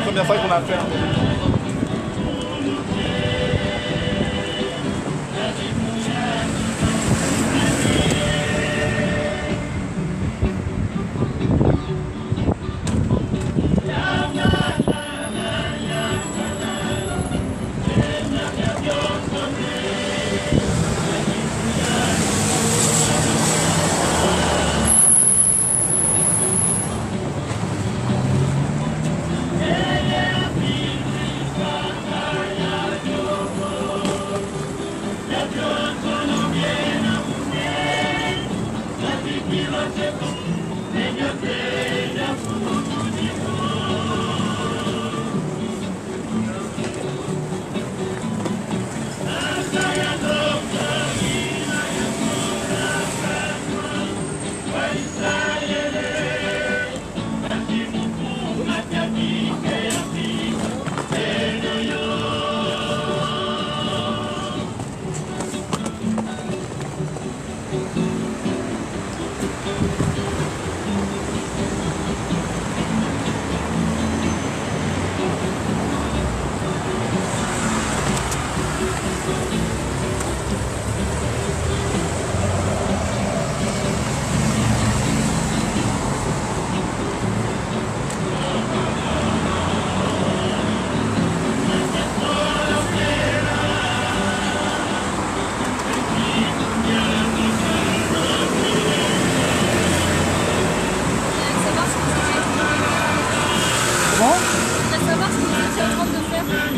première fois qu'on a fait.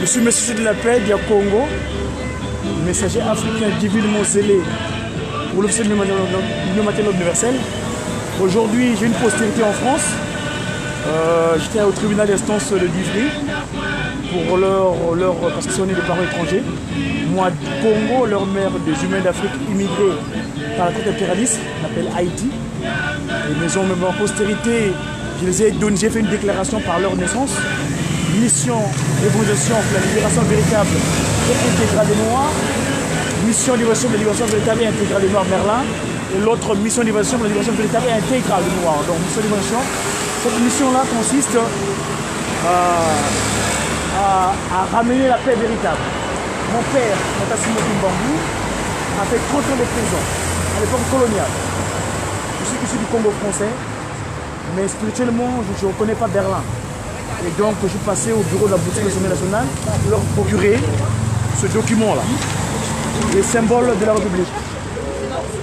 Je suis messager de la paix du Congo, messager africain divinement zélé pour l'officier de l'humanitaire universel. Aujourd'hui, j'ai une postérité en France. J'étais au tribunal d'instance de d'Ivry pour parce qu'ils sont nés de parents étrangers. Moi, Congo, leur mère des humains d'Afrique immigrés par la traite impérialiste, on appelle Haïti. Et mes hommes en postérité, je les ai donné, j'ai fait une déclaration par leur naissance. Mission d'évangélisation pour la libération véritable et intégrale des Noirs. Mission d'évangélisation pour la libération véritable et intégrale des Noirs Merlin. Et l'autre mission d'évangélisation pour la libération véritable et intégrale des Noirs. Donc mission d'évangélisation. Cette mission-là consiste à ramener la paix véritable. Mon père, Natassimo Kimbangou, a fait 30 ans de prison à l'époque coloniale. Je suis issu du Congo français, mais spirituellement, je ne reconnais pas Berlin. Et donc, je suis passé au bureau de la boutique de l'Assemblée nationale pour leur procurer ce document-là, les symboles de la République.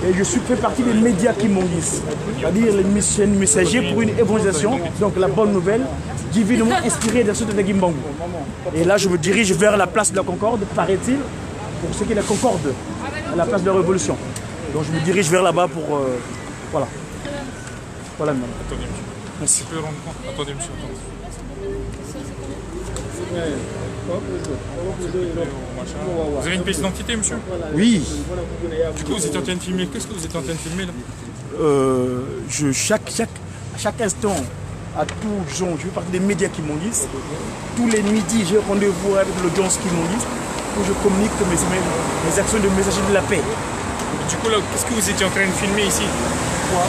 Et je fais partie des médias Kimbangis, c'est-à-dire les messagers pour une évangélisation, donc la bonne nouvelle, divinement inspirée des suites de Kimbangou. Et là, je me dirige vers la place de la Concorde, paraît-il, pour ce qui est la Concorde, à la place de la Révolution. Donc, je me dirige vers là-bas pour... voilà. Voilà, madame. Attendez, monsieur. Merci. Je peux rendre compte. Attendez, monsieur. Attendez. Vous avez une pièce d'identité, monsieur? Oui. Du coup, vous êtes en train de filmer. Qu'est-ce que vous êtes en train de filmer là? À chaque instant, à tout, je fais partie des médias Kimbangis. Tous les midis, j'ai rendez-vous avec l'audience Kimbangis où je communique mes actions de messager de la paix. Du coup, là, qu'est-ce que vous étiez en train de filmer ici? Quoi?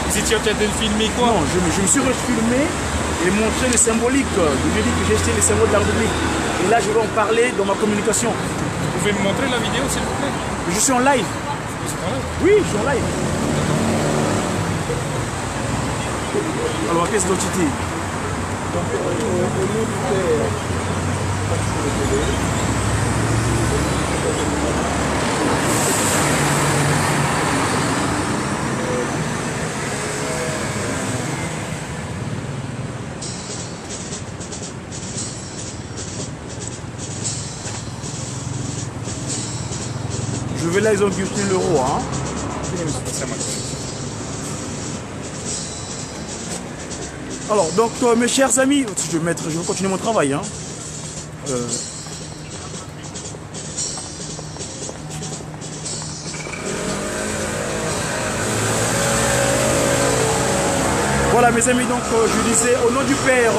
Vous étiez en train de filmer quoi? Non, je me suis refilmé et montrer les symboliques. Je dis que j'ai jeté les symboles de la République. Et là, je vais en parler dans ma communication. Vous pouvez me montrer la vidéo, s'il vous plaît? Je suis en live. Vous êtes en live? Oui, je suis en live. Alors, ma pièce d'identité. Donc, au nom du père, je vais là, ils ont guillotiné le roi. Hein. Alors, donc, mes chers amis, je vais continuer mon travail. Hein. Voilà, mes amis, donc, je disais, au nom du Père,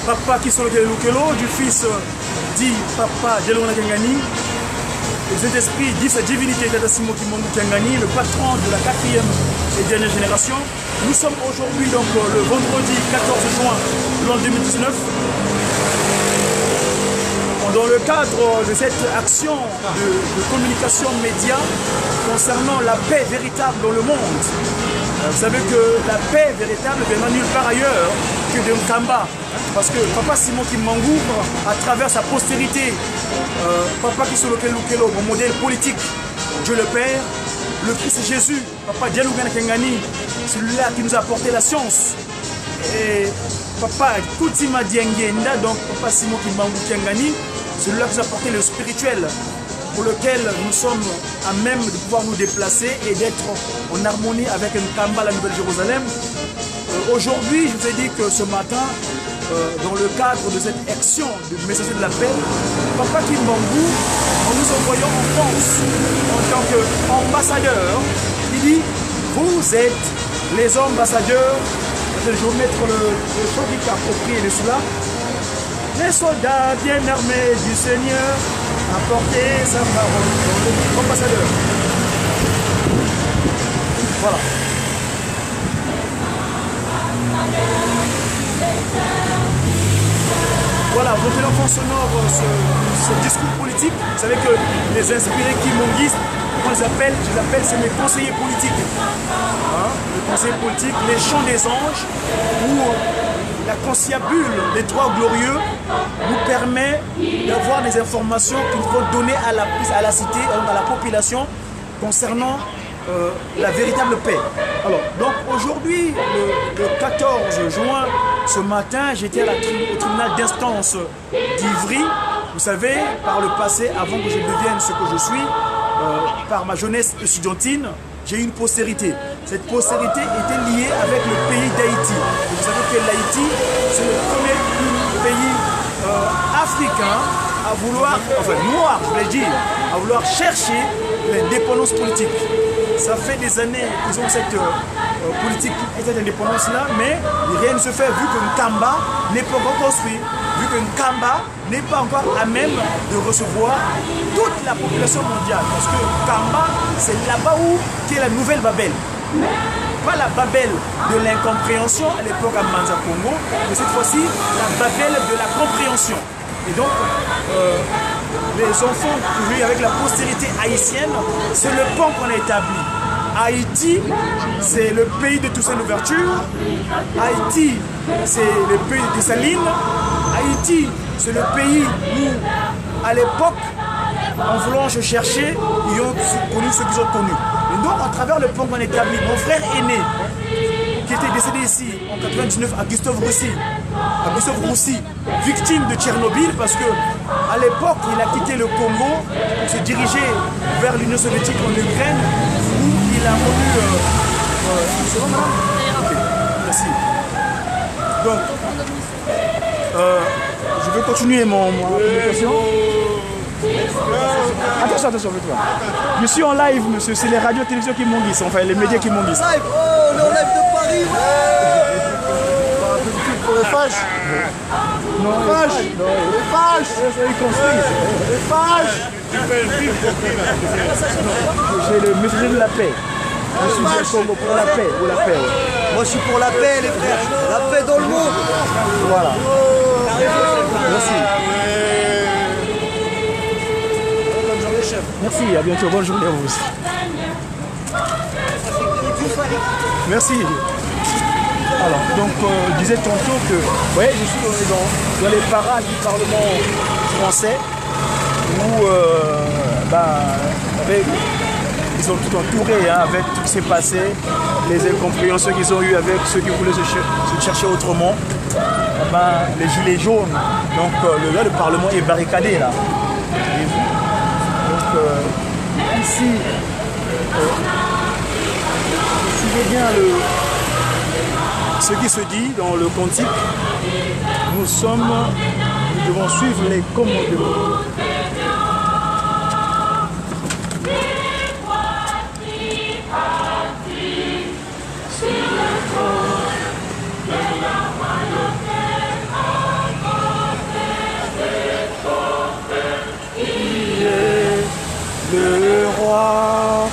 Papa qui sont le Lukelo, du Fils, dit Papa Djelona Kangani, le Saint-Esprit dit sa divinité Natassimo Kangani, le patron de la 4e et dernière génération. Nous sommes aujourd'hui donc le vendredi 14 juin de l'an 2019 Dans le cadre de cette action de communication média concernant la paix véritable dans le monde, vous savez que la paix véritable viendra nulle part ailleurs que de Nkamba. Parce que Papa Simon Kimbangu, à travers sa postérité, Papa Kisolo Kelukelo, mon modèle politique, Dieu le Père, le Christ Jésus, Papa Dialougana Kengani, celui-là qui nous a apporté la science. Et Papa Koutima Diengenda, donc Papa Simon Kimbangu Kengani, celui-là qui nous a apporté le spirituel, pour lequel nous sommes à même de pouvoir nous déplacer et d'être en harmonie avec Nkamba, la Nouvelle-Jérusalem. Aujourd'hui, je vous ai dit que ce matin, dans le cadre de cette action du messager de la paix, Papa Kimbangu, en nous envoyant en France en tant qu'ambassadeur, il dit « Vous êtes les ambassadeurs ». Je vais mettre le chant qui est approprié de cela. Les soldats bien armés du Seigneur apporter sa parole. Ambassadeur. Voilà. Voilà, retenons en sonore ce discours politique. Vous savez que les inspirés kimonguistes, comment je les appelle, c'est mes conseillers politiques. Hein? Les conseillers politiques, les chants des anges, où la conciliabule des trois glorieux nous permet d'avoir des informations qu'il faut donner à la cité, à la population concernant la véritable paix. Alors, donc aujourd'hui, le 14 juin, ce matin, j'étais au tribunal d'instance d'Ivry. Vous savez, par le passé, avant que je devienne ce que je suis, par ma jeunesse estudiantine, j'ai eu une postérité. Cette postérité était liée avec le pays d'Haïti. Vous savez que l'Haïti, c'est le premier pays africain à vouloir, enfin noir, je vais dire, à vouloir chercher l'indépendance politique. Ça fait des années qu'ils ont cette politique et cette indépendance-là, mais rien ne se fait vu que Nkamba n'est pas encore construit, vu que Nkamba n'est pas encore à même de recevoir toute la population mondiale. Parce que Nkamba, c'est là-bas où qui est la nouvelle Babel. Pas la Babel de l'incompréhension à l'époque à Manza Congo, mais cette fois-ci la Babel de la compréhension. Et donc, les enfants qui vivent avec la postérité haïtienne, c'est le pont qu'on a établi. Haïti, c'est le pays de Toussaint Louverture. Haïti, c'est le pays de Dessalines. Haïti, c'est le pays où, à l'époque, en voulant se chercher, ils ont connu ce qu'ils ont connu. Et donc, à travers le pont qu'on a établi, mon frère aîné, qui était décédé ici en 99 à Gustave Roussy, victime de Tchernobyl parce que à l'époque il a quitté le Congo pour se diriger vers l'Union soviétique en Ukraine où il a connu... c'est bon madame? Ok, merci. Donc, je vais continuer ma communication. Attention, toi. Je suis en live, monsieur. C'est les radios télévisions qui m'enguissent, enfin les médias qui m'enguissent. Live, oh, on est en live de Paris, ouais. Pour les fâches. Non, les fâches. Les fâches. Les fâches. J'ai le messager de la paix. Je suis du Congo pour la paix, ou la paix. Ouais. Moi, je suis pour la paix, les frères. La paix dans le monde. Voilà. Merci. Merci, à bientôt. Bonne journée à vous aussi. Merci. Alors, donc, je disais tantôt que, vous voyez, je suis dans les parages du Parlement français où ils ont tout entouré hein, avec tout ce qui s'est passé, les incompréhensions qu'ils ont eues avec ceux qui voulaient se chercher autrement. Les gilets jaunes, donc le Parlement est barricadé là. Ici, suivez bien ce qui se dit dans le cantique. Nous devons suivre les commandements. Le roi,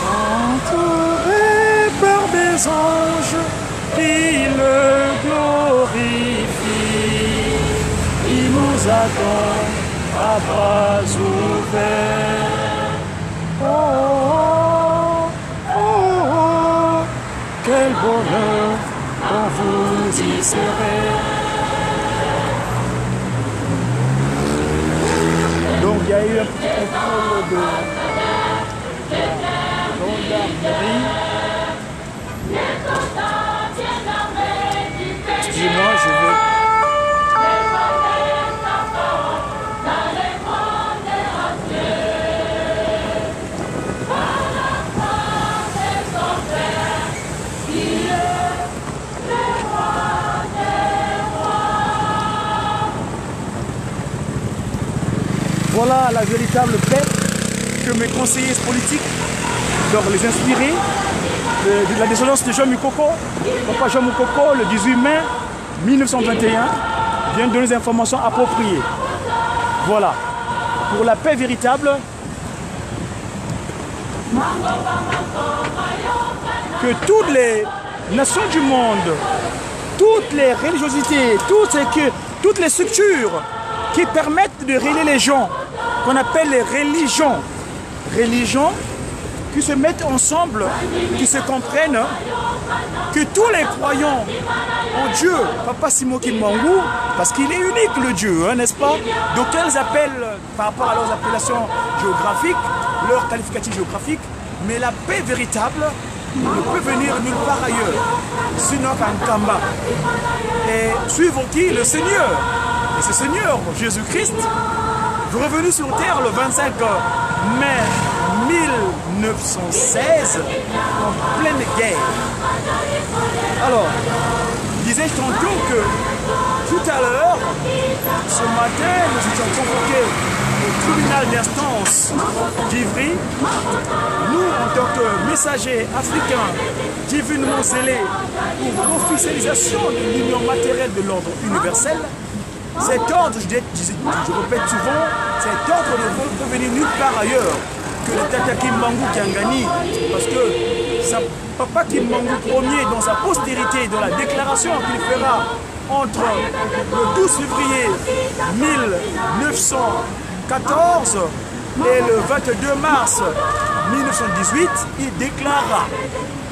entouré par des anges, il le glorifie. Il nous attend à bras ouverts. Oh, oh, oh, oh, quel bonheur quand vous y serez. Donc il y a eu un petit contrôle de gendarmerie. Excusez-moi, je vais... Voilà la véritable paix que mes conseillers politiques doivent les inspirer de la descendance de Jean Mukoko. Papa Jean Mukoko, le 18 mai 1921, vient de donner des informations appropriées. Voilà. Pour la paix véritable, que toutes les nations du monde, toutes les religiosités, toutes les structures qui permettent de relier les gens, qu'on appelle les religions, qui se mettent ensemble, qui se comprennent, que tous les croyants en Dieu, Papa Simon Kimbangu, parce qu'il est unique le Dieu, hein, n'est-ce pas? Donc ils appellent, par rapport à leurs appellations géographiques, leurs qualificatifs géographiques, mais la paix véritable ne peut venir nulle part ailleurs, sinon qu'en Kamba. Et suivre qui? Le Seigneur. Et ce Seigneur, Jésus-Christ, revenu sur terre le 25 mai 1916, en pleine guerre. Alors, disais-je tantôt que tout à l'heure, ce matin, nous étions convoqués au tribunal d'instance d'Ivry. Nous, en tant que messagers africains divinement zélés pour l'officialisation de l'union matérielle de l'ordre universel, cet ordre, je répète souvent, cet ordre ne peut venir nulle part ailleurs que le Tata Kimbangu Kiangani, parce que sa Papa Kimbangu Ier, dans sa postérité, dans la déclaration qu'il fera entre le 12 février 1914 et le 22 mars 1918, il déclara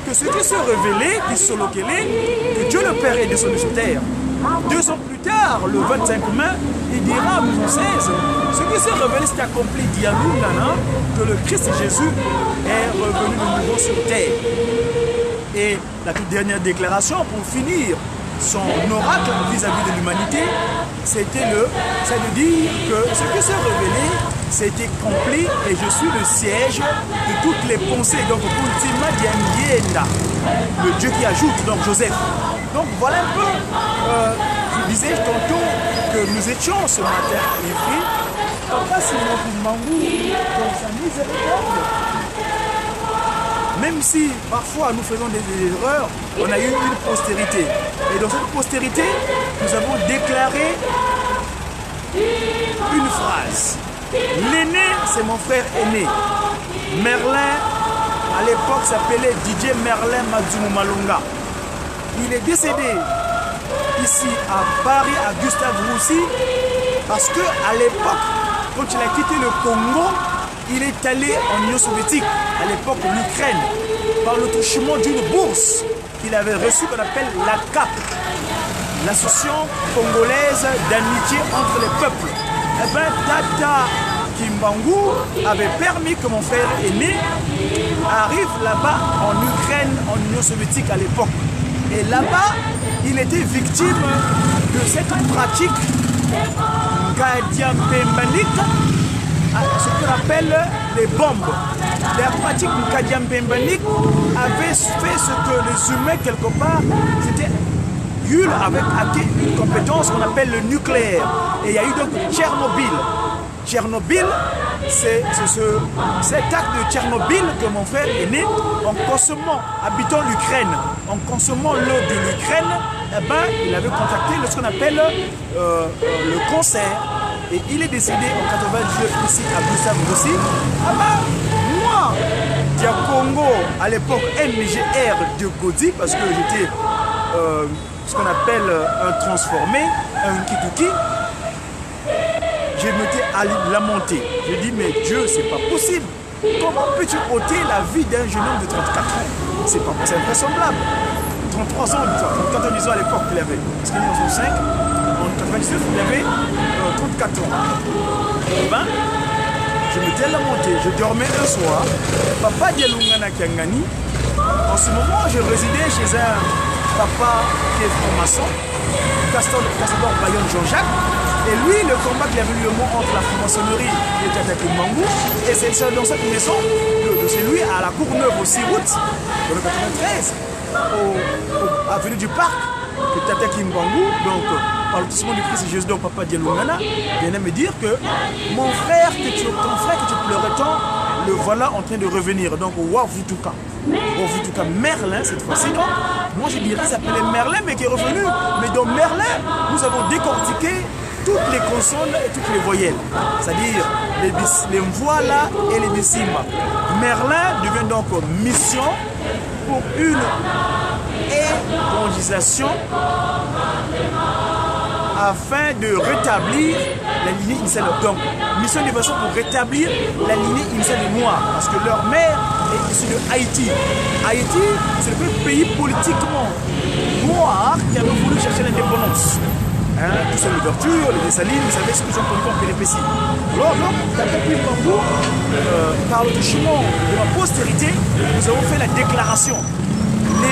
que ce qui se révélait, qui se localisait, que Dieu le Père est descendu sur terre. 2 ans plus tard, le 25 mai, il dira en 1916, ce qui s'est révélé s'est accompli d'Yanou Nana, que le Christ Jésus est revenu de nouveau sur terre. Et la toute dernière déclaration, pour finir son oracle vis-à-vis de l'humanité, c'est de dire que ce qui s'est révélé, c'était accompli et je suis le siège de toutes les pensées. Donc, Ultima Diangienda, le Dieu qui ajoute, donc Joseph. Donc voilà un peu, je disais tantôt que nous étions ce matin ici, Papa Simon Kimbangu, dans sa miséricorde. Même si parfois nous faisons des erreurs, on a eu une postérité. Et dans cette postérité, nous avons déclaré une phrase. L'aîné, c'est mon frère aîné. Merlin, à l'époque, s'appelait Didier Merlin Madzumu Malunga. Il est décédé ici à Paris, à Gustave Roussy, parce qu'à l'époque, quand il a quitté le Congo, il est allé en Union soviétique, à l'époque en Ukraine, par le touchement d'une bourse qu'il avait reçue qu'on appelle la CAP, l'Association congolaise d'amitié entre les peuples. Eh bien, Tata Kimbangu avait permis que mon frère aîné arrive là-bas en Ukraine, en Union soviétique à l'époque. Et là-bas, il était victime de cette pratique Kadiampembanik, ce qu'on appelle les bombes. La pratique du Kadiampembanik avait fait ce que les humains, quelque part, c'était avait acquis une compétence qu'on appelle le nucléaire. Et il y a eu donc Tchernobyl. Tchernobyl, c'est cet acte de Tchernobyl que mon frère est né en consommant, habitant l'Ukraine, en consommant l'eau de l'Ukraine, eh ben, il avait contacté ce qu'on appelle le cancer. Et il est décédé en 99 ici à Gustave Roussy. Ah ben, moi, Diakongo, à l'époque NGR de Godi, parce que j'étais ce qu'on appelle un transformé, un kituki. je m'étais à lamenter. Je dis, mais Dieu, c'est pas possible. Comment peux-tu ôter la vie d'un jeune homme de 34 ans? C'est invraisemblable. 33 ans, 34 ans, disons à l'époque qu'il avait. Parce qu'il est en 65, en 99, il avait 34 ans. Eh ben, je m'étais lamenté. Je dormais un soir. Papa Dialoungana Kiangani. En ce moment, je résidais chez un papa qui est franc-maçon, Castor Bayonne Jean-Jacques. Et lui, le combat qu'il avait eu le mot entre la franc-maçonnerie et Tata Kimbangou, et c'est dans cette maison, c'est lui à la Courneuve au 6 août, dans le 93, avenue du Parc, que Tata Kimbangou, donc par le testament du Christ Jésus, donc Papa Dialoungana, vient me dire que ton frère que tu pleurais tant, le voilà en train de revenir. Donc Wavutuka. Wavutuka Merlin cette fois-ci. Donc moi je dirais ça s'appelait Merlin mais qui est revenu. Mais dans Merlin, nous avons décortiqué toutes les consonnes et toutes les voyelles. C'est-à-dire les voilà et les bissimba. Merlin devient donc mission pour une évangélisation afin de rétablir la lignée initiale. Donc, mission d'évasion pour rétablir la lignée initiale des Noirs, parce que leur mère est issue de Haïti. Haïti, c'est le premier pays politiquement noir qui avait voulu chercher l'indépendance. Tout ça, l'ouverture, les Dessalines, vous savez ce que j'en connais comme péripéties. Alors, Tata Kimbangou, par le chemin de ma postérité, nous avons fait la déclaration. Né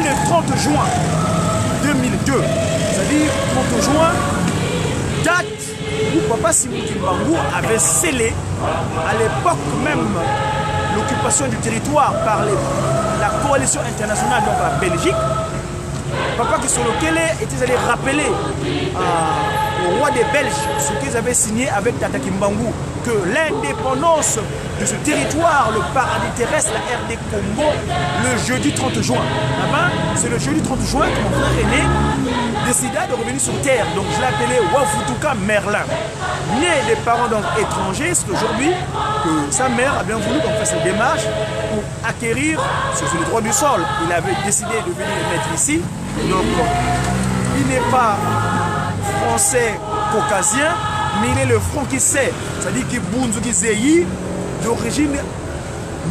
le 30 juin 2002, c'est-à-dire 30 juin, date où Papa Simon Kimbangou avait scellé à l'époque même l'occupation du territoire par la coalition internationale, donc la Belgique. Papa Kisolokele était allé rappeler au roi des Belges ce qu'ils avaient signé avec Tata Kimbangou, que l'indépendance de ce territoire, le paradis terrestre, la RD Congo, le jeudi 30 juin. C'est le jeudi 30 juin que mon frère aîné décida de revenir sur terre. Donc je l'appelais Wavutuka Merlin. Né des parents donc étrangers, c'est aujourd'hui que sa mère a bien voulu qu'on fasse une démarche pour acquérir sur le droit du sol. Il avait décidé de venir mettre ici. Donc il n'est pas français caucasien, mais il est le franquissé, c'est-à-dire qu'il Bunzuki Zeyi, d'origine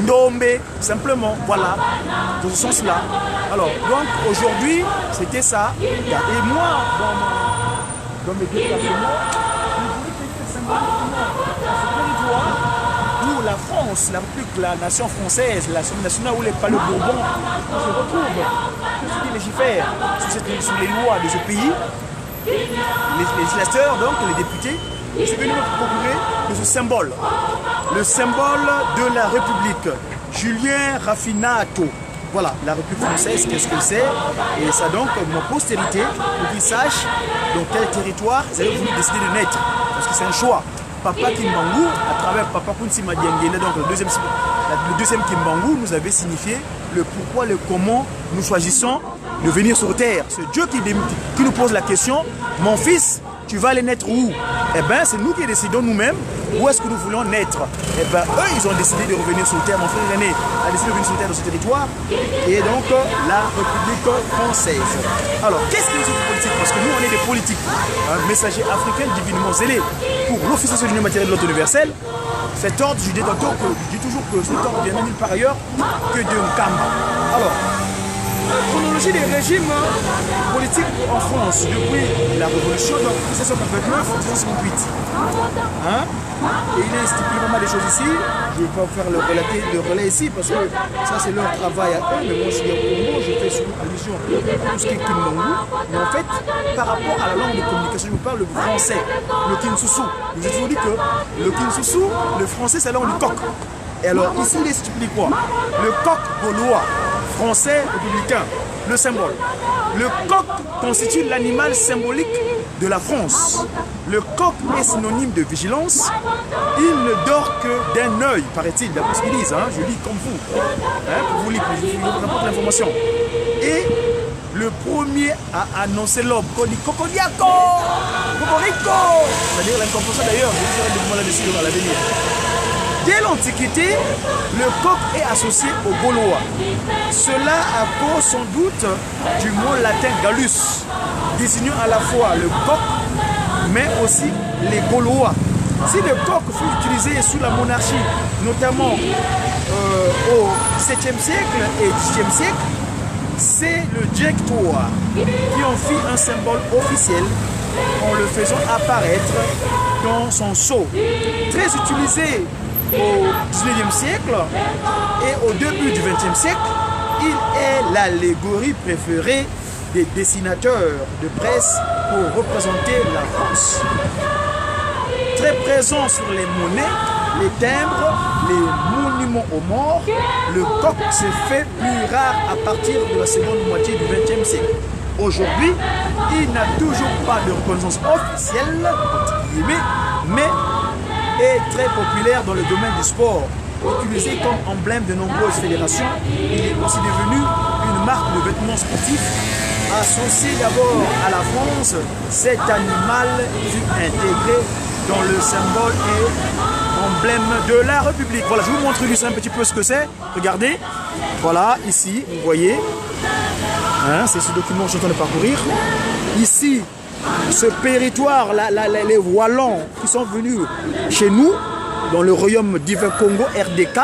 Ndombe, simplement, voilà, dans ce sens-là. Alors, donc aujourd'hui, c'était ça. Et moi, dans mes déplacements, je voulais tenir symboliquement ce territoire où la France, la République, la nation française, la nationale où les palais Bourbon se retrouvent, qui légifèrent sur les lois de ce pays. Les législateurs, donc les députés, c'est venu me procurer de ce symbole. Le symbole de la République. Julien Raffinato. Voilà, la République française, qu'est-ce que c'est? Et ça donc, mon postérité, pour qu'ils sachent dans quel territoire ils avaient voulu décider de naître. Parce que c'est un choix. Papa Kimbangou, à travers Papa Kunsi Madiangene, donc le deuxième Kimbangou, nous avait signifié le pourquoi, le comment nous choisissons de venir sur terre. C'est Dieu qui nous pose la question, mon fils, tu vas aller naître où? Eh bien, c'est nous qui décidons nous-mêmes où est-ce que nous voulons naître. Eh bien, eux, ils ont décidé de revenir sur terre. Mon frère aîné a décidé de revenir sur terre dans ce territoire. Et donc, la République française. Alors, qu'est-ce que c'est politique? Parce que nous, on est des politiques. Un messager africain divinement zélé pour l'officiation de l'union matérielle de l'ordre universel. Cet ordre, je dis toujours que cet ordre vient nulle part ailleurs que de Nkamba. Alors, la chronologie des régimes politiques en France depuis la Révolution, donc 1789-1768. Et il est stipulé pas mal de choses ici. Je ne vais pas vous faire le relais ici parce que ça c'est leur travail à eux. Mais moi je suis au Congo, je fais sur allusion à tout ce qui est Kimbangou. Mais en fait, par rapport à la langue de communication, je vous parle le français, le Kinsusu. Je vous ai toujours dit que le Kinsusu, le français c'est la langue du coq. Et alors ici il est stipulé quoi? Le coq gaulois. Français républicain, le symbole. Le coq constitue l'animal symbolique de la France. Le coq est synonyme de vigilance. Il ne dort que d'un œil, paraît-il, d'après ce qu'ils disent. Je lis comme vous. Pour vous lire, je vous rapporte l'information. Et le premier à annoncer l'aube, qu'on dit Cocodiaco, Cocorico. C'est-à-dire l'incompréhension d'ailleurs, je vous ferai des mots là-dessus à l'avenir. Dès l'Antiquité, le coq est associé aux Gaulois. Cela à cause sans doute du mot latin gallus, désignant à la fois le coq, mais aussi les Gaulois. Si le coq fut utilisé sous la monarchie, notamment au 7e siècle et 10e siècle, c'est le directoire qui en fit un symbole officiel en le faisant apparaître dans son sceau. Très utilisé au 19e siècle et au début du 20e siècle, il est l'allégorie préférée des dessinateurs de presse pour représenter la France. Très présent sur les monnaies, les timbres, les monuments aux morts, le coq s'est fait plus rare à partir de la seconde moitié du XXe siècle. Aujourd'hui, il n'a toujours pas de reconnaissance officielle, entre guillemets, mais est très populaire dans le domaine du sport. Utilisé comme emblème de nombreuses fédérations, il est aussi devenu une marque de vêtements sportifs. Associé d'abord à la France, cet animal fut intégré dans le symbole et emblème de la République. Voilà, je vous montre juste un petit peu ce que c'est. Regardez, voilà, ici, vous voyez, hein, c'est ce document que je suis en train de parcourir. Ici, ce territoire, les Wallons qui sont venus chez nous, dans le royaume divin Congo, RDK,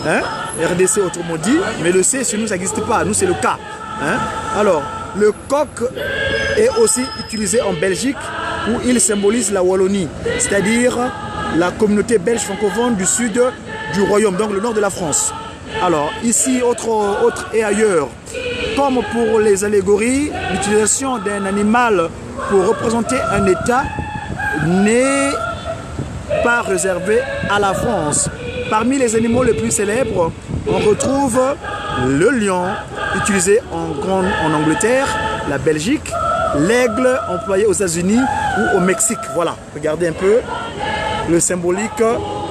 hein, RDC autrement dit, mais le C chez nous ça n'existe pas, nous c'est le K. Hein. Alors, le coq est aussi utilisé en Belgique où il symbolise la Wallonie, c'est-à-dire la communauté belge francophone du sud du royaume, donc le nord de la France. Alors, ici, autre et ailleurs, comme pour les allégories, l'utilisation d'un animal pour représenter un État n'est pas réservé à la France. Parmi les animaux les plus célèbres, on retrouve le lion, utilisé en Angleterre, la Belgique, l'aigle employé aux États-Unis ou au Mexique. Voilà, regardez un peu le symbolique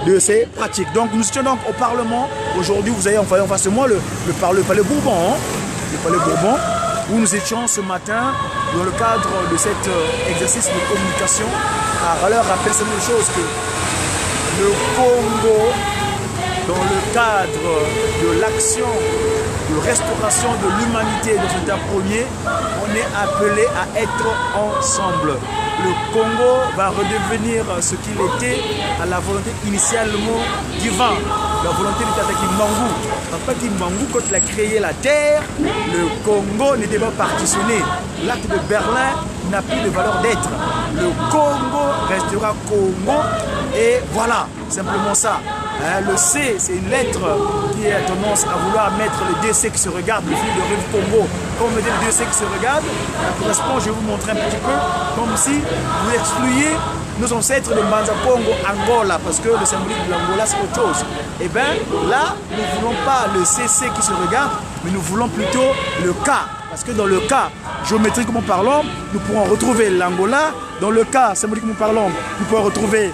de ces pratiques. Donc nous étions donc au Parlement. Aujourd'hui, vous avez en face de moi le Palais Bourbon. Hein, le Palais Bourbon, où nous étions ce matin dans le cadre de cet exercice de communication à leur rappeler cette même chose que le Congo, dans le cadre de l'action de restauration de l'humanité dans cet état premier, on est appelé à être ensemble. Le Congo va redevenir ce qu'il était à la volonté initialement divine, la volonté de Tata Kimbangu. Papa Kimbangu, quand il a créé la terre, le Congo n'était pas partitionné. L'acte de Berlin n'a plus de valeur d'être. Le Congo restera Congo et voilà, simplement ça. Le C, c'est une lettre qui a tendance à vouloir mettre le DC qui se regarde, le fil de rive Congo. Quand on met le DC qui se regarde, ça correspond, je vais vous montrer un petit peu, comme si vous excluiez nos ancêtres de Manza Congo, Angola, parce que le symbolique de l'Angola c'est autre chose. Et bien là, nous ne voulons pas le CC qui se regarde, mais nous voulons plutôt le K. Parce que dans le cas géométriquement parlant, nous pourrons retrouver l'Angola. Dans le cas symboliquement parlant, nous pourrons retrouver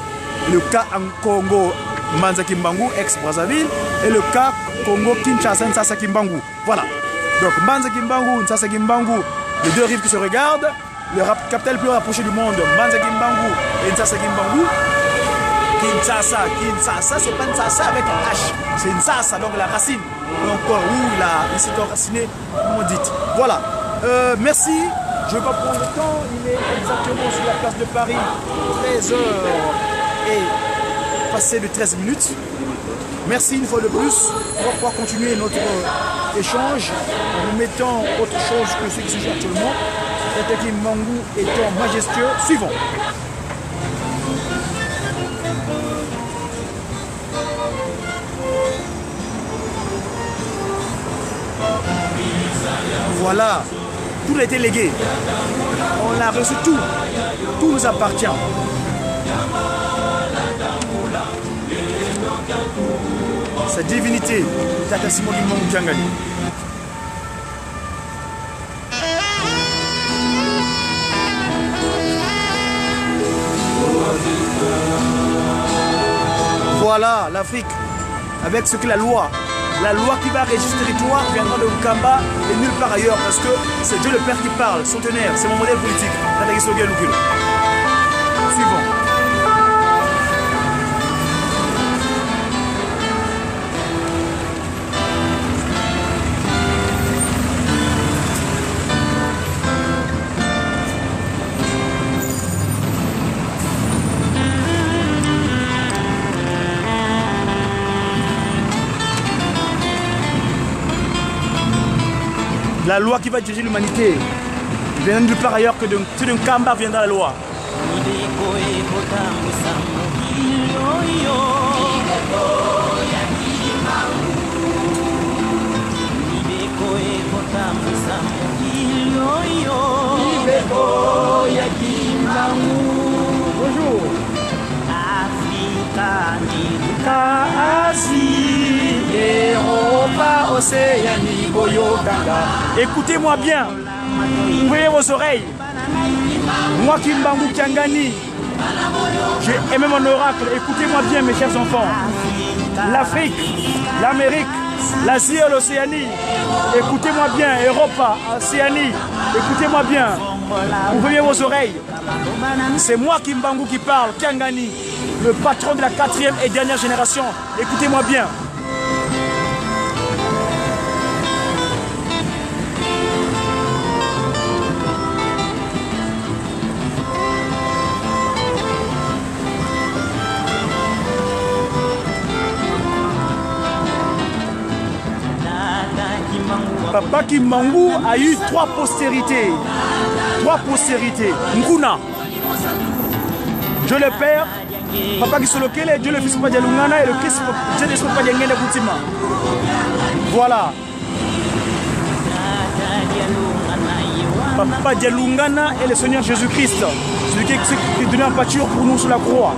le cas en Congo, Manza Kimbangu, ex-Brazzaville, et le cas Congo-Kinshasa, Nsasa Kimbangu. Voilà. Donc Manza Kimbangu, Nsasa Kimbangu, les deux rives qui se regardent, le capital le plus rapproché du monde, Manza Kimbangu et Nsasa Kimbangu. Kinshasa, c'est pas Nsasa avec un H, c'est Nsasa, donc la racine. Encore où il s'est enraciné, comme on dit. Voilà. Merci. Je ne vais pas prendre le temps. Il est exactement sur la place de Paris, 13h et passé de 13 minutes. Merci une fois de plus. On va pouvoir continuer notre échange en vous mettant autre chose que ce qui se joue actuellement. Tata Kimbangu étant majestueux. Suivant. Voilà, tout a été légué. On a reçu tout. Tout nous appartient. Sa divinité, Tata Simon Kimbangu Djangali. Voilà l'Afrique, avec ce que la loi qui va régir ce territoire viendra de Nkamba et nulle part ailleurs, parce que c'est Dieu le Père qui parle, centenaire, c'est mon modèle politique. Suivant. la loi qui va diriger l'humanité. Viendra nulle part ailleurs que d'un Kamba viendra la loi. Bonjour. Écoutez-moi bien. Ouvrez vos oreilles. Moi Kimbangu Kiangani, j'ai aimé mon oracle. Écoutez-moi bien mes chers enfants. L'Afrique, l'Amérique, l'Asie et l'Océanie. Écoutez-moi bien. Europa, Océanie. Écoutez-moi bien. Ouvrez vos oreilles. C'est moi Kimbangu qui parle, Kiangani, le patron de la 4e et dernière génération. Écoutez-moi bien. Papa Kimbangu a eu 3 postérités. 3 postérités. Nkuna, Dieu le Père, Papa Kisolokele, Dieu le Fils Padialungana et le Christ Dieu le Fils Padialungana Boutima. Voilà. Papa Dialungana et le Seigneur Jésus-Christ, celui qui est donné en pâture pour nous sur la croix.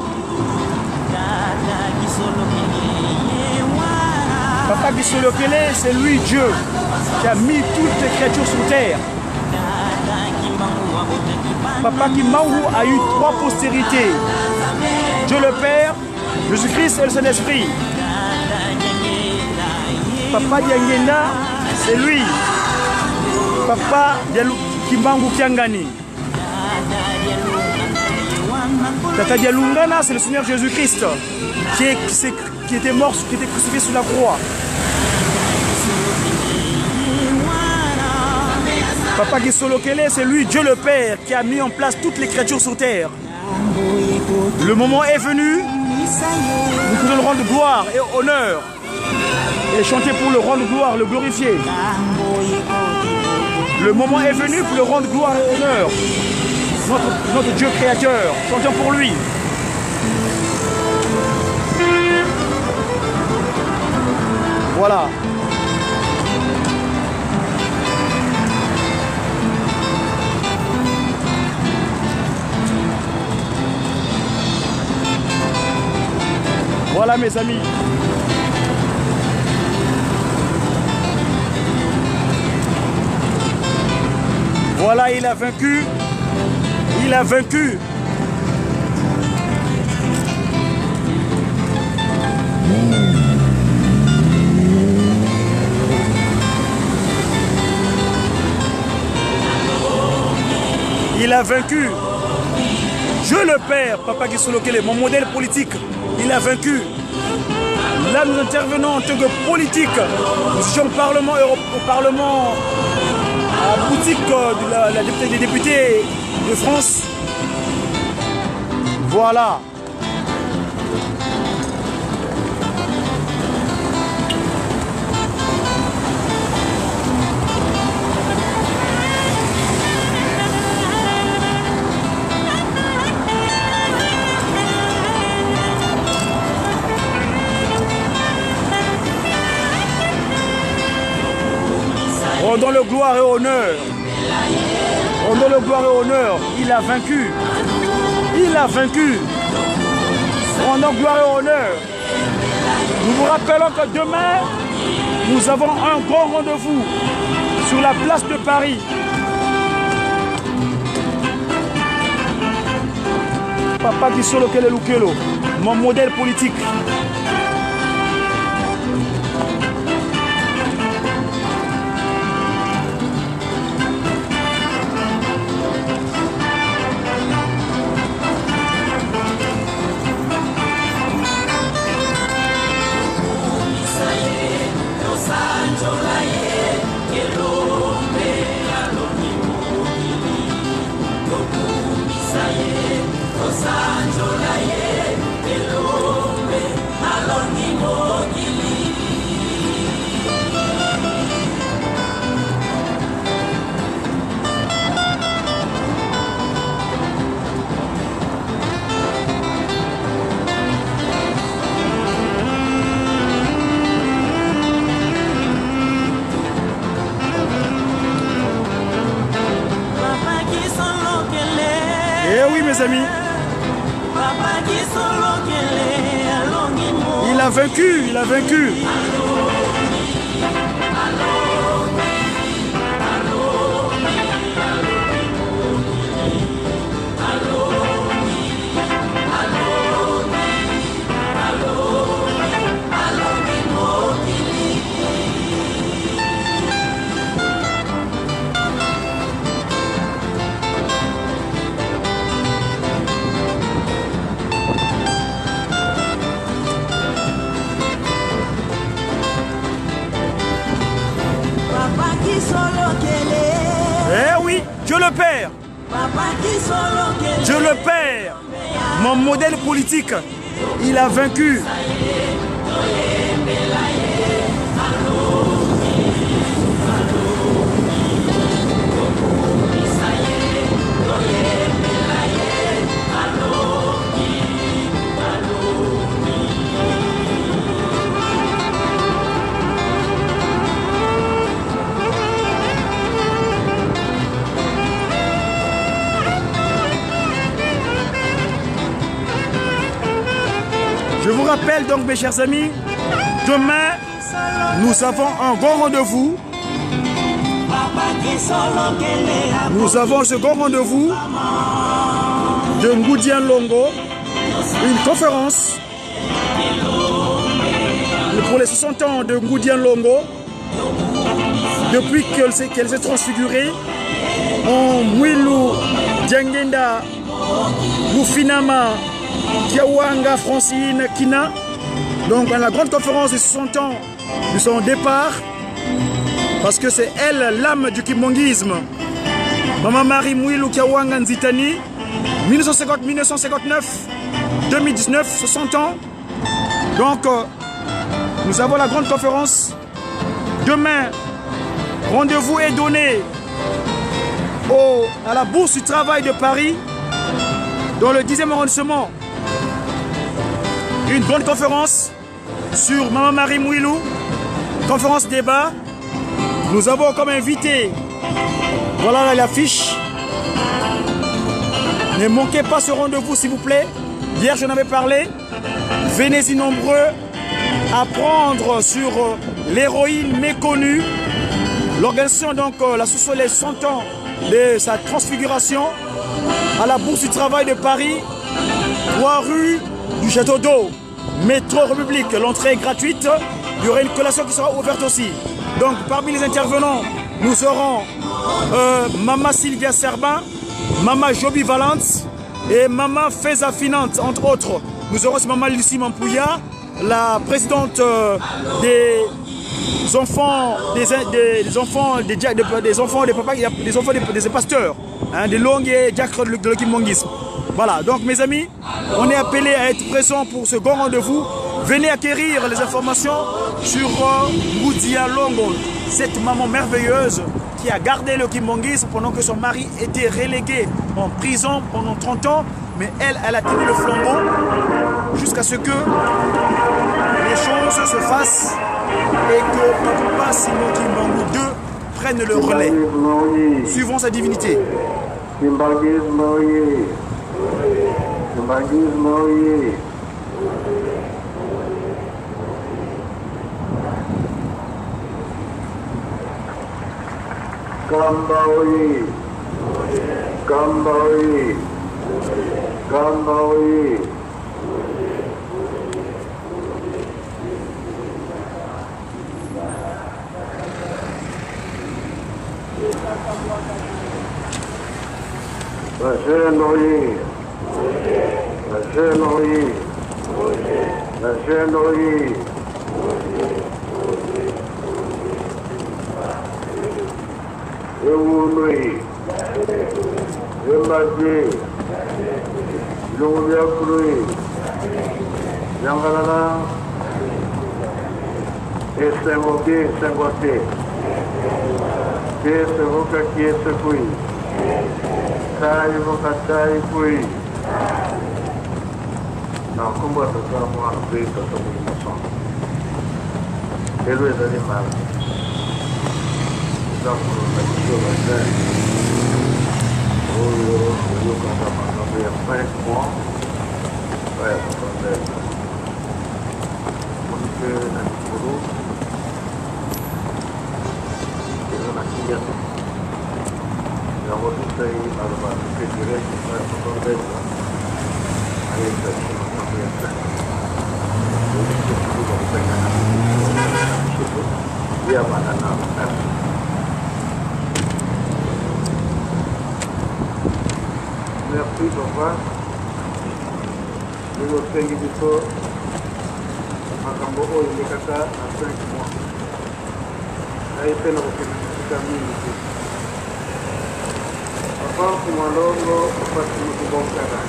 Papa Kisolokele, c'est lui Dieu qui a mis toutes les créatures sur terre. Papa Kimbangu a eu 3 postérités. Dieu le Père, Jésus-Christ et le Saint-Esprit. Papa Diangenda, c'est lui. Papa Kimbangu Kiangani. Tata Dialungana, c'est le Seigneur Jésus-Christ qui était mort, qui était crucifié sur la croix. Papa Kisolokele, c'est lui, Dieu le Père, qui a mis en place toutes les créatures sur terre. Le moment est venu, nous pouvons le rendre gloire et honneur. Et chanter pour le rendre gloire, le glorifier. Le moment est venu pour le rendre gloire et honneur. Notre Dieu créateur, chantons pour lui. Voilà. Voilà mes amis. Voilà, il a vaincu. Il a vaincu. Il a vaincu. Je le Père, Papa Kisolokele, mon modèle politique, il a vaincu. Là, nous intervenons en tant que politique. Nous sommes au Parlement, à la boutique des députés de France. Voilà. Rendons le gloire et honneur. Rendons le gloire et honneur. Il a vaincu. Il a vaincu. Rendons gloire et honneur. Nous vous rappelons que demain, nous avons un grand rendez-vous sur la place de Paris. Papa Kisolokele Lukelo, mon modèle politique. Sanjo la ye, el hombre Eh oui, mes amis. Il a vaincu, il a vaincu. Eh oui, Dieu le Père. Dieu le Père. Mon modèle politique, il a vaincu. Je vous rappelle donc, mes chers amis, demain, nous avons un grand rendez-vous. Nous avons ce grand rendez-vous de Ngoudian Longo, une conférence pour les 60 ans de Ngoudian Longo, depuis qu'elle s'est transfigurée en Mwilu, Diangenda, Lufinama, Kiawanga, Francine, Kina. Donc à la grande conférence des 60 ans de son départ, parce que c'est elle l'âme du kimbongisme. Maman Marie Mwilu Kiawanga Nzitani, 1950-1959, 2019, 60 ans. Donc nous avons la grande conférence. Demain, rendez-vous est donné à la Bourse du Travail de Paris, dans le 10e arrondissement. Une grande conférence sur Maman Marie Mwilu, conférence débat. Nous avons comme invité, voilà l'affiche. Ne manquez pas ce rendez-vous s'il vous plaît. Hier j'en avais parlé. Venez-y nombreux apprendre sur l'héroïne méconnue. L'organisation donc l'association les 100 ans de sa transfiguration à la Bourse du Travail de Paris, 3 rue du Château d'Eau, métro République. L'entrée est gratuite. Il y aura une collation qui sera ouverte aussi. Donc parmi les intervenants, nous aurons Mama Sylvia Serban, Mama Joby Valence et Mama Feza Finante, entre autres. Nous aurons aussi Mama Lucie Mampouya, la présidente des enfants, des pasteurs, hein, des longues et diacres de l'Okimbangisme. Voilà, donc mes amis, on est appelés à être présents pour ce grand rendez-vous. Venez acquérir les informations sur Ngoudia Longo, cette maman merveilleuse qui a gardé le kimbongisme pendant que son mari était relégué en prison pendant 30 ans. Mais elle a tenu le flambeau jusqu'à ce que les choses se fassent et que Papa Simon Kimbangu II prenne le relais, suivant sa divinité. Kambaoui, Kambaoui, Kambaoui. Lâchez-nous, lâchez-nous, lâchez-nous. Eunui, Emaji, Lungiakrui, Yangalana, Esemoki, Sengote, Kesevoka, Kesekui, Kai Voka, Kai Kui. Não, como é que eu amo a feita sobre emoção? Ele é animal. Não, por uma pessoa, né? Merci, papa. Je vous prie de tout. Makambo oyo lekaka na 5 mois. Naye pe na kokendeka mingi. Papa Fumalongo, papa Tumutubonkara.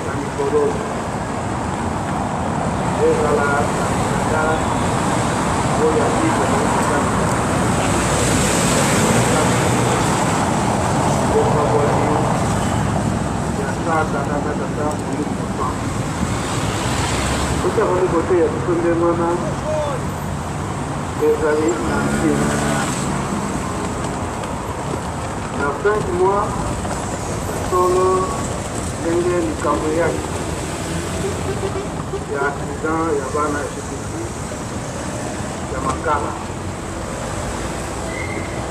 Na mikolo. Ezala na oyo akika na kokanda. Kita boleh bote ya mana ezali na Chine. Na 5 mois solo ndenge likambo yake ya accident ya bana shikiki ya makala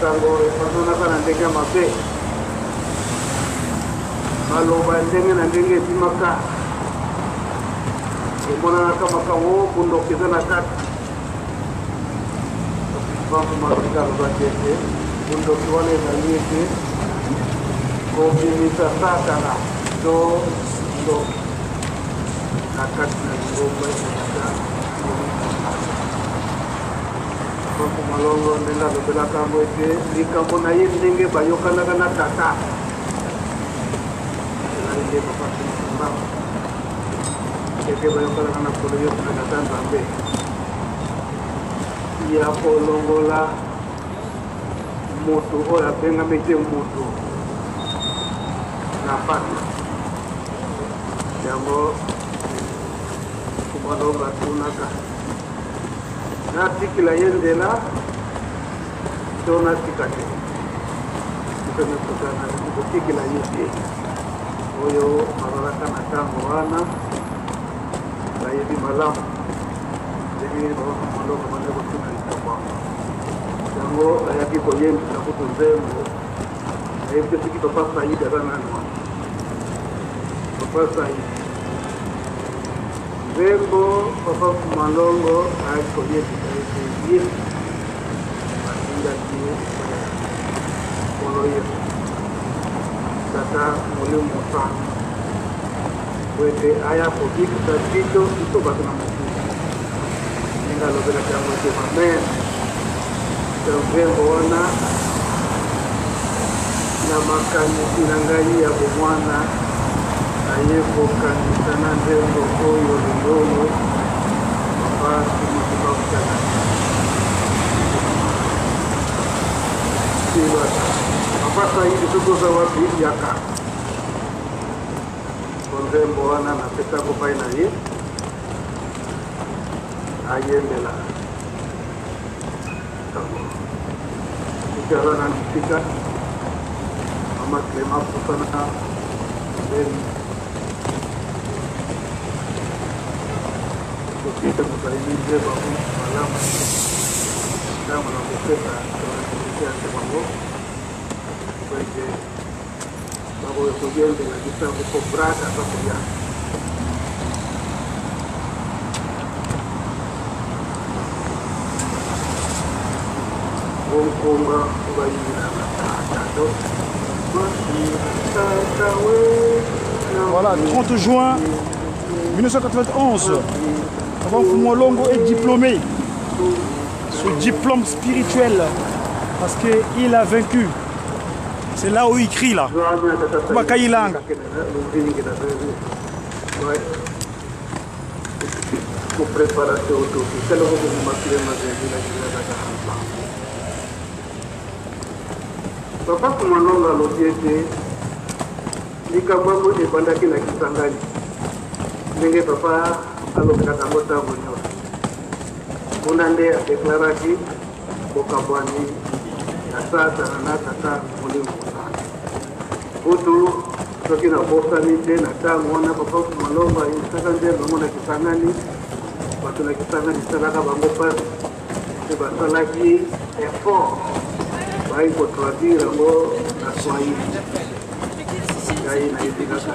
sango efananaka na ndenge ya mabe maloba ndenge na ndenge ebimaka emonanaka makambo bundokeza na kati bamumaka alobaki ete bundoki wana ezali ete kobimisa satana to ndoki na kati na lingomba ezalaka Malongo ndenge alobelaka yango ete likambo na ye ndenge bayokanaka na tata ezali papa Tumutubonkara ete bayokanaka na kolo nyonso na tata Nzambe ya kolongola moto oyo abengami te moto na pasi yango Malongo atunaka natikila ye nzela to natika te kotikila ye te oyo bazalaka na ntango wana bayebi malamu ndenge Malongo bande kotuna likambo yango ayaki koyembisa kutu nzembo ayebi te soki papa Saidi aza nani wana papa Saidi nzembo papa Malongo ayaki koyembisa ete ye atindaki kolo ye tata molimo mosano po ete aya kobikisa biso bato na mosusu ndenge alobelaki yango ete mamere ya nzembo wana na makanisi na ngai ya bomwana aye kokanisa na nzembo oyo lelo papa Tumutubonkara papa Saidi tokoza wapi yaka konzembo wana napesako pai na ye ayembela ikala na bisika mama Clema pusana mbeni kopita kosaimize bango malamu ntango na kopesa ate bango po ete bakoki koyembela bisango po brata bakoya onkonga obayinana tato Voilà, 30 juin 1991. Papa Fumalongo est diplômé. Ce diplôme spirituel, parce qu'il a vaincu. C'est là où il crie là. Bakayilang. Papa Fumalongo alobi ete likambo yango ebandaki na Kisangani ndenge papa alobelaka yango ntango nyonso kuna nde adeklaraki bokabwani na tata na tata mulimu kutu soki na bosani te na ntango wana papa maloba esaka nde bango na kisangani bato na kisangani esalaka bango mpasi te basalaki effort bai kotraduire yango na swahili ngai nayebi kaka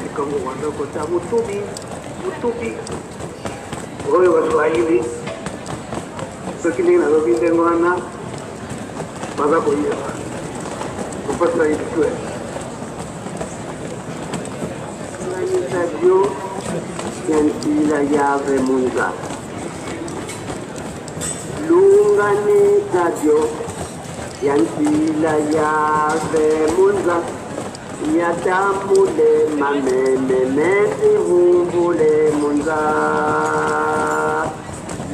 likambo wanda kota mutubi oyo baswahili soki ndenge nalobi ndenge wana baza koyeba kopasa itue Sadio Yansila Yave Munza Lungani Sadio Yansila Yave Munza Yatamule Mameme Mesi Humbule Munza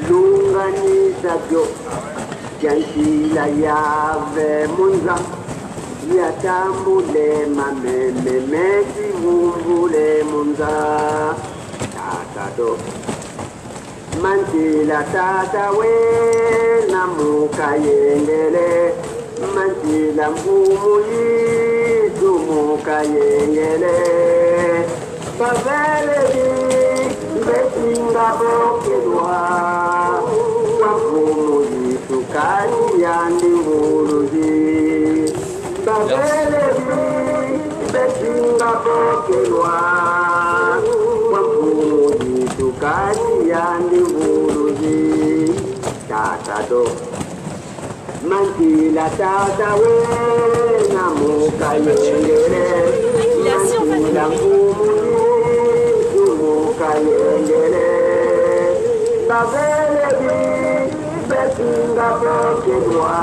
Lungani Sadio Yansila Yave Munza Yatambule mameme mesi vumbule munza tatado mantila tata we namuka yengele mantila mvumu yitu muka yengele pavelevi betinga bokelwa wavumu yitu kani yandi muluzi Babelevi, betinga bokelwa Wampumu jitukani yandi vuruzi Tatado Mantila tata we namuka yengele Mantila mpumu jitumuka yengele Babelevi, betinga bokelwa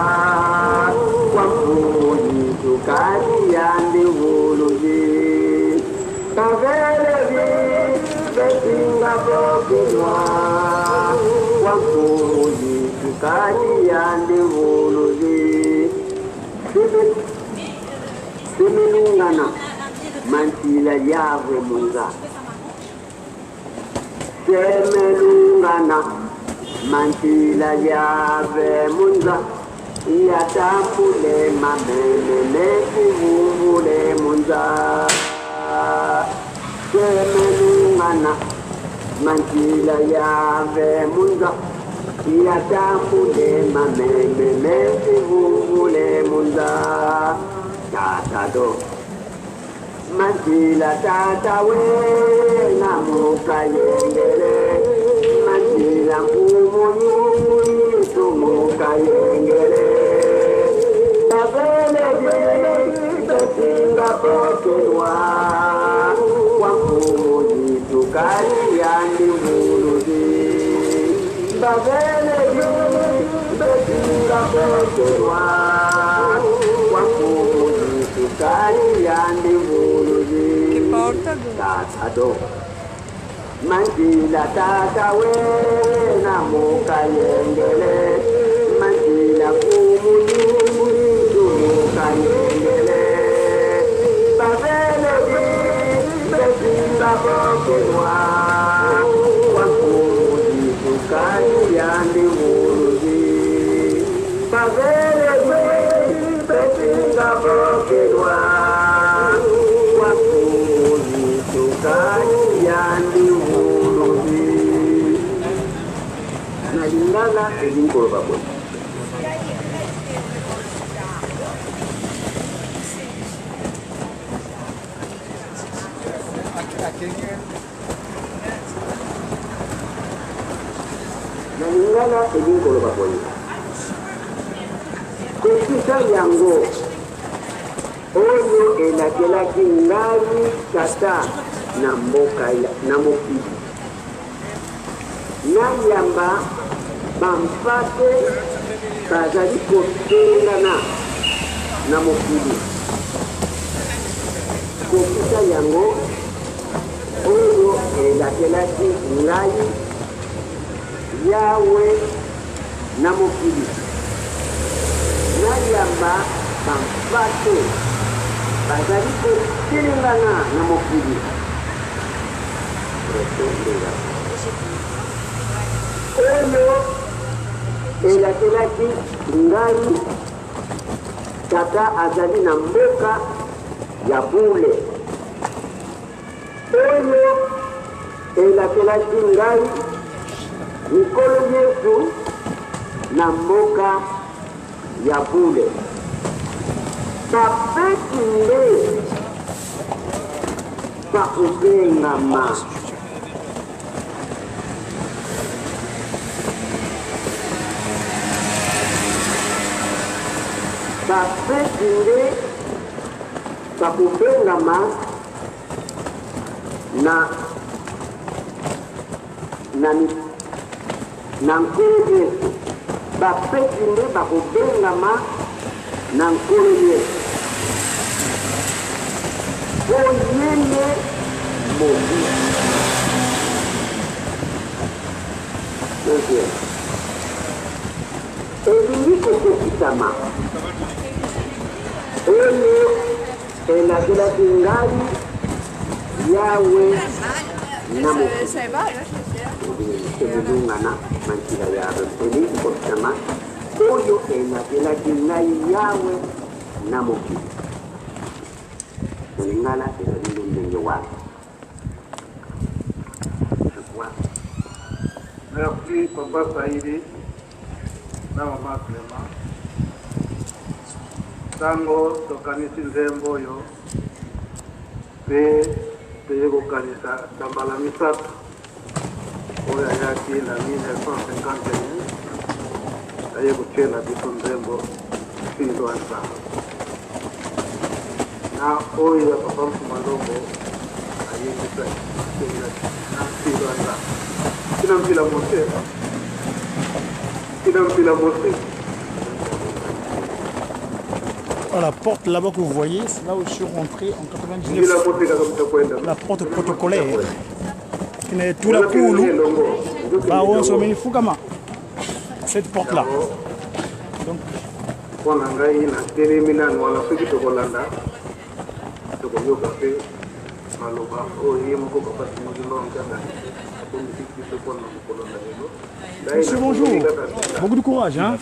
Wampumu Tukani yandi wuluji Kavelevi Betinga bokinwa Wakuji Tukani yandi wuluji Similungana Mantila yave munza Semelungana Mantila yave munza Yatambule mamele leki vumbule munza Semelungana Mantila yave munza Yatambule mamele leki vumbule munza Tatado Mantila tata we namuka yengele Mantila mpumu yitu muka yengele Betinga bokelwa Wakumu jitukani yandi muluzi Babelevi Betinga bokelwa Wakumu jitukani yandi muluzi Tatado Mantila tata we namuka yengele Mantila kumu Kayengele Babelevi Betinga bokelwa Wakumu jitukani yandi muluzi Babelevi Betinga bokelwa Wakumu jitukani yandi muluzi Nalingala elinkolo babwe Nalingala elinkolo babwe Kwekisa yango Oyo elakelaki ngali tata na mboka na mokili Nayamba bampate bazali kotengana na mokili Kwekisa yango Oyo elakelaki ngai Yawe na mokili Nayamba bampate bazali kotelengana na mokili Oyo elakelaki ngai tata azali na mboka ya bule oyo elakelaki ngai mikolo yesu na mboka ya bule bapesi nde bakobengama bapesi nde bakobengama na nkolo yesu bapesi nde bakobengama na nkolo yesu oyene mobi elingi kokokisama oyo elakelaki ngai yawe na mokielungana mankila yawe elingi kokisama oyo elakelaki ngai yawe na mokili kulingana ezali ndenge wapi. Merci Papa Saïdi na Mama Clément. Tango tokanisi nzembo oyo mpe teye kokanisa tambala misato oyo ayaki na 1951 aye kotyela biso nzembo filo ya nzambe na oyo ya Papa Mfumalongo ayebisa na filo ya nzambe kina mpila mose La porte là-bas que vous voyez, c'est là où je suis rentré en 99. La porte protocolaire. Qui n'est tout la coulou. Bah, on se met Fukama. Cette porte-là. Donc. Monsieur, bonjour. Beaucoup de courage. Hein?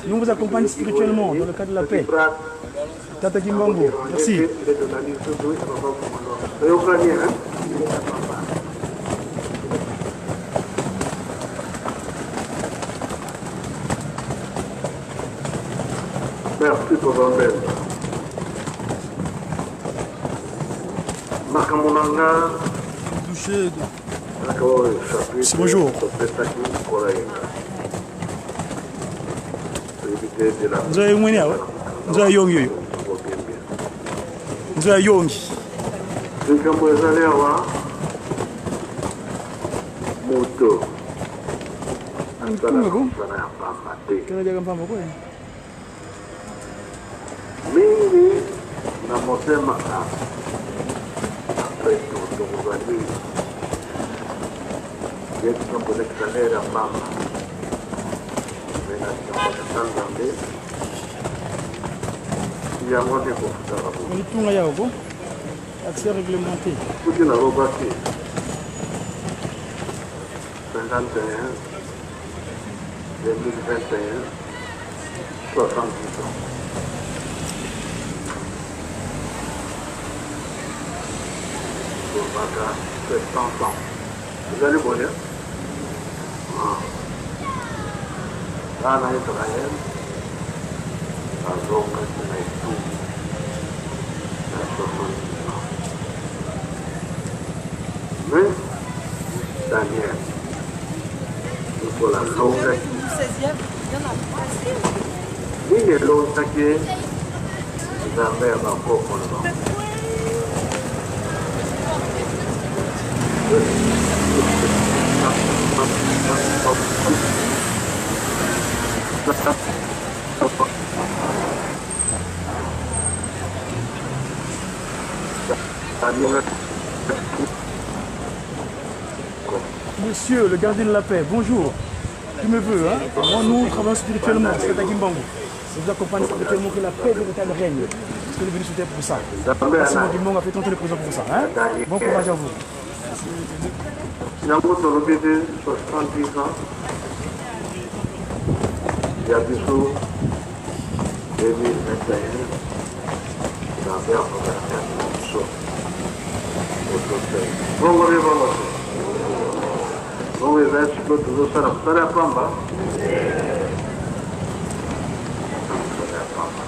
Nous vous accompagnons spirituellement dans le cadre de la paix. Tata Kimbangu, merci. Merci pour votre belle. Touché. Bonjour. Vous avez une vous avez yongi. Vous avez yongi. Moto. Mingi na motema après tout aujourd'hui yetu tunapoelekea mama na tunapotanga ya moto kufuta On tunga yao ko accès réglementé. Tout na robati 51 2021 70 ans. Baka 70 ans. Vous allez voir. Là, en Israël, la zone est tout. La 70 ans. Mais, Daniel, il faut la zone. Le 16e, il y en a pas. Oui, il y a l'autre qui est. Vous avez un peu pour le moment. Monsieur le gardien de la paix, bonjour. Tu me veux, hein? Moi, nous travaillons spirituellement, c'est Tata Kimbangu. Je vous accompagne spirituellement que la paix véritable règne. Parce que nous venons soutenir pour ça. Merci, mon Kimbangu a fait tenter le présent pour ça. Hein? Bon courage à vous. Il y a un autre lobby de 70 ans. Il y a des choses 2021 tunapea makaratasi na kusoma bongo vye bongo bongo za siku tuzosara kusara pamba kusara pamba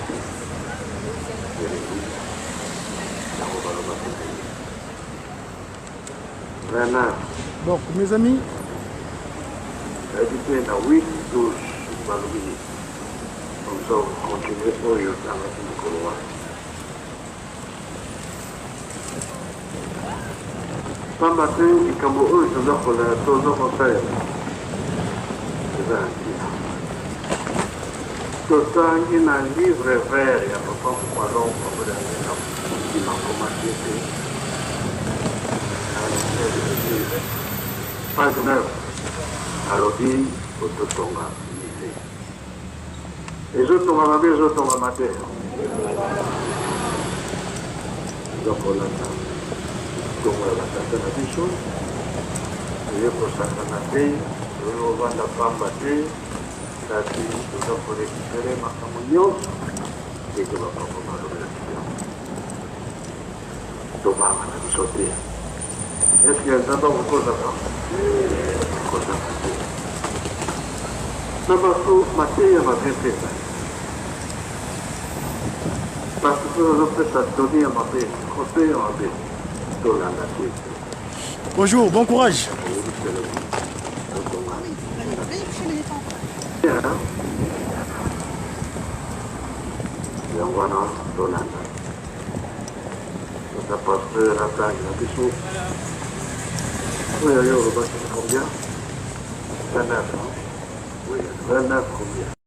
Renard. Donc, mes amis, Habité dans 8, 12 Baloumi. Comme ça, on continue pour y dans la Couloir. Pas matin, il comme eux, je dois pour la chose au conseil. C'est ça, tout ça, il y a un livre vert, il y a pas pour l'homme, pour la qui m'a commencé. Page 9. Alodi ototonga mise ezotonga mabe ezotonga mate ezokolanda tongo ya batata na biso eyekosangana te oyovanda pamba te kasi toza korekipere makambo nyonso eke bapango balobela biso tobanga na biso te eske nzambe akokozaka kozaka te na bato mateya mabe pesa parce que ozopesa doni ya mabe kote ya mabe tolanda te bonjour, bon courage. yango wana tolanda ota pasteur atangi na biso oyo yo olobaki combien 29 combien